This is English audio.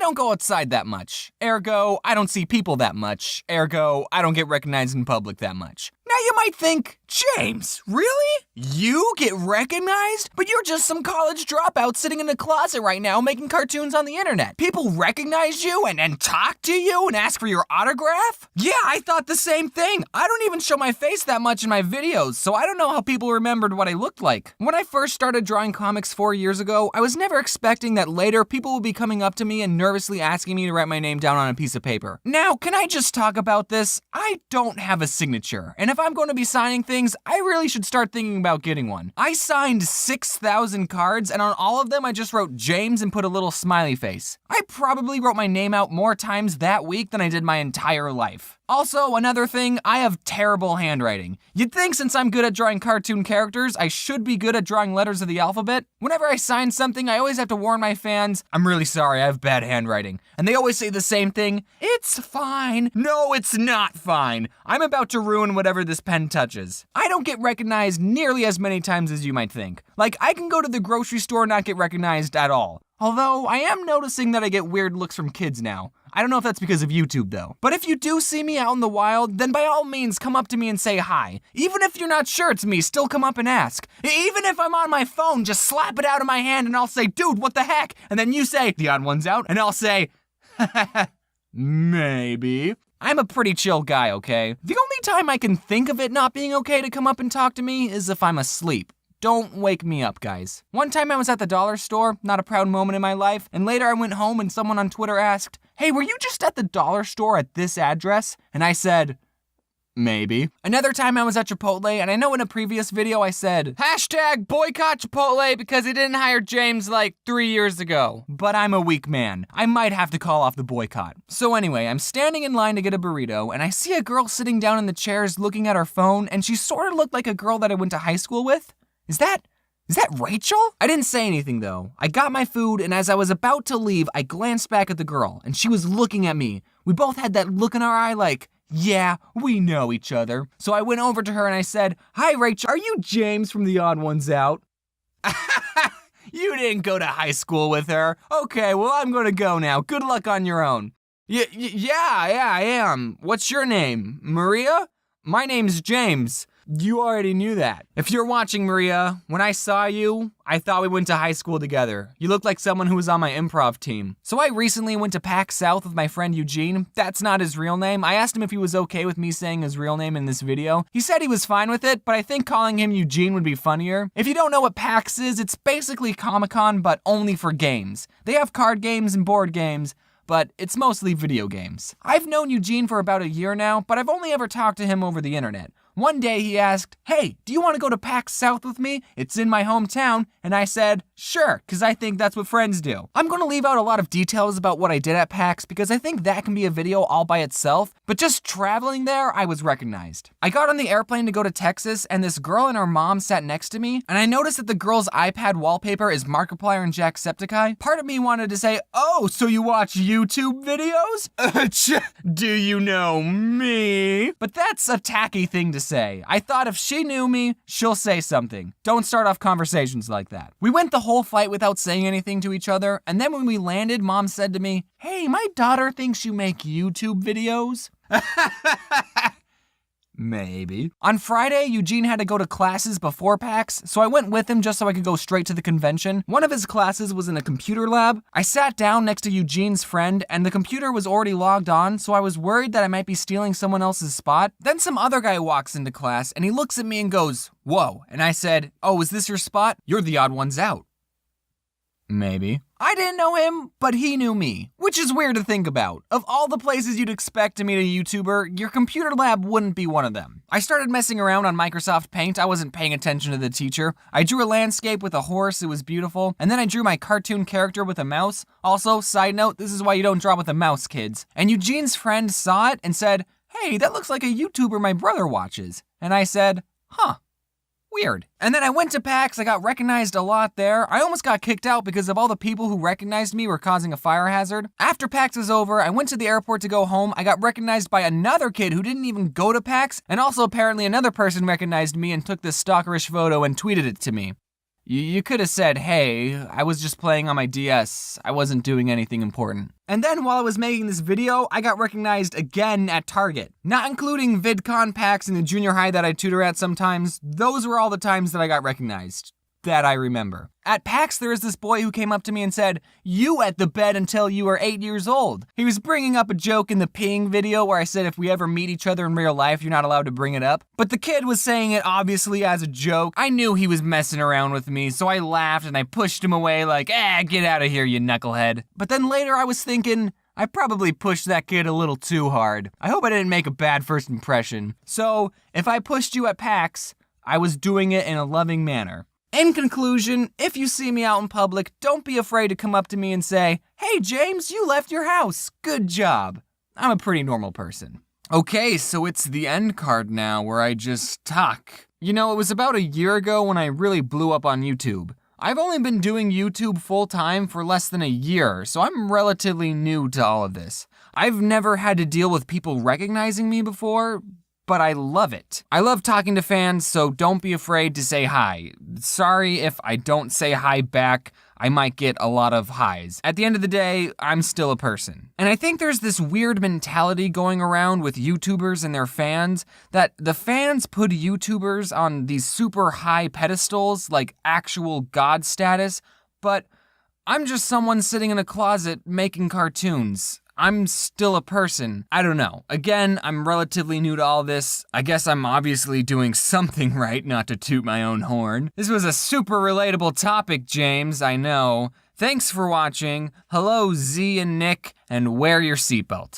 don't go outside that much. Ergo, I don't see people that much. Ergo, I don't get recognized in public that much. Now you might think, James, really? You get recognized? But you're just some college dropout sitting in a closet right now making cartoons on the internet. People recognize you and talk to you and ask for your autograph? Yeah, I thought the same thing. I don't even show my face that much in my videos, so I don't know how people remembered what I looked like. When I first started drawing comics 4 years ago, I was never expecting that later people would be coming up to me and nervously asking me to write my name down on a piece of paper. Now, can I just talk about this? I don't have a signature, and if I'm going to be signing things, I really should start thinking about getting one. I signed 6,000 cards, and on all of them I just wrote James and put a little smiley face. I probably wrote my name out more times that week than I did my entire life. Also, another thing, I have terrible handwriting. You'd think since I'm good at drawing cartoon characters, I should be good at drawing letters of the alphabet. Whenever I sign something, I always have to warn my fans, I'm really sorry, I have bad handwriting. And they always say the same thing, it's fine. No, it's not fine. I'm about to ruin whatever this pen touches. I don't get recognized nearly as many times as you might think. Like, I can go to the grocery store and not get recognized at all. Although, I am noticing that I get weird looks from kids now. I don't know if that's because of YouTube though. But if you do see me out in the wild, then by all means come up to me and say hi. Even if you're not sure it's me, still come up and ask. Even if I'm on my phone, just slap it out of my hand and I'll say, dude, what the heck? And then you say, the odd one's out, and I'll say, maybe. I'm a pretty chill guy, okay? The only time I can think of it not being okay to come up and talk to me is if I'm asleep. Don't wake me up, guys. One time I was at the dollar store, not a proud moment in my life, and later I went home and someone on Twitter asked, hey, were you just at the dollar store at this address? And I said, maybe. Another time I was at Chipotle, and I know in a previous video I said, hashtag boycott Chipotle because he didn't hire James like 3 years ago. But I'm a weak man. I might have to call off the boycott. So anyway, I'm standing in line to get a burrito, and I see a girl sitting down in the chairs looking at her phone, and she sort of looked like a girl that I went to high school with. Is that Rachel? I didn't say anything though. I got my food, and as I was about to leave, I glanced back at the girl, and she was looking at me. We both had that look in our eye like, yeah, we know each other. So I went over to her and I said, hi Rachel, are you James from The Odd Ones Out? You didn't go to high school with her. Okay, well I'm gonna go now. Good luck on your own. Yeah, I am. What's your name? Maria? My name's James. You already knew that. If you're watching, Maria, when I saw you, I thought we went to high school together. You looked like someone who was on my improv team. So I recently went to PAX South with my friend Eugene. That's not his real name. I asked him if he was okay with me saying his real name in this video. He said he was fine with it, but I think calling him Eugene would be funnier. If you don't know what PAX is, it's basically Comic-Con, but only for games. They have card games and board games, but it's mostly video games. I've known Eugene for about a year now, but I've only ever talked to him over the internet. One day he asked, hey, do you want to go to PAX South with me? It's in my hometown. And I said, sure, because I think that's what friends do. I'm going to leave out a lot of details about what I did at PAX because I think that can be a video all by itself, but just traveling there, I was recognized. I got on the airplane to go to Texas, and this girl and her mom sat next to me, and I noticed that the girl's iPad wallpaper is Markiplier and Jacksepticeye. Part of me wanted to say, oh, so you watch YouTube videos? Do you know me? But that's a tacky thing to say. I thought if she knew me, she'll say something. Don't start off conversations like that. We went the whole flight without saying anything to each other, and then when we landed, Mom said to me, hey, my daughter thinks you make YouTube videos. Maybe. On Friday, Eugene had to go to classes before PAX, so I went with him just so I could go straight to the convention. One of his classes was in a computer lab. I sat down next to Eugene's friend, and the computer was already logged on, so I was worried that I might be stealing someone else's spot. Then some other guy walks into class, and he looks at me and goes, whoa. And I said, oh, is this your spot? You're the odd ones out. Maybe. I didn't know him, but he knew me, which is weird to think about. Of all the places you'd expect to meet a YouTuber, your computer lab wouldn't be one of them. I started messing around on Microsoft Paint. I wasn't paying attention to the teacher. I drew a landscape with a horse, it was beautiful, and then I drew my cartoon character with a mouse. Also, side note, this is why you don't draw with a mouse, kids. And Eugene's friend saw it and said, hey, that looks like a YouTuber my brother watches. And I said, huh. Weird. And then I went to PAX, I got recognized a lot there. I almost got kicked out because of all the people who recognized me were causing a fire hazard. After PAX was over, I went to the airport to go home. I got recognized by another kid who didn't even go to PAX, and also apparently another person recognized me and took this stalkerish photo and tweeted it to me. You could have said, hey, I was just playing on my DS. I wasn't doing anything important. And then while I was making this video, I got recognized again at Target. Not including VidCon packs in the junior high that I tutor at sometimes. Those were all the times that I got recognized. That I remember. At PAX, there was this boy who came up to me and said, "You wet the bed until you were 8 years old." He was bringing up a joke in the peeing video where I said if we ever meet each other in real life, you're not allowed to bring it up. But the kid was saying it obviously as a joke. I knew he was messing around with me, so I laughed and I pushed him away like, get out of here, you knucklehead. But then later I was thinking, I probably pushed that kid a little too hard. I hope I didn't make a bad first impression. So, if I pushed you at PAX, I was doing it in a loving manner. In conclusion, if you see me out in public, don't be afraid to come up to me and say, "Hey James, you left your house. Good job." I'm a pretty normal person. Okay, so it's the end card now where I just talk. You know, it was about a year ago when I really blew up on YouTube. I've only been doing YouTube full time for less than a year, so I'm relatively new to all of this. I've never had to deal with people recognizing me before, but I love it. I love talking to fans, so don't be afraid to say hi. Sorry if I don't say hi back. I might get a lot of highs. At the end of the day, I'm still a person. And I think there's this weird mentality going around with YouTubers and their fans that the fans put YouTubers on these super high pedestals, like actual god status, but I'm just someone sitting in a closet making cartoons. I'm still a person. I don't know. Again, I'm relatively new to all this. I guess I'm obviously doing something right, not to toot my own horn. This was a super relatable topic, James, I know. Thanks for watching. Hello, Z and Nick, and wear your seatbelt.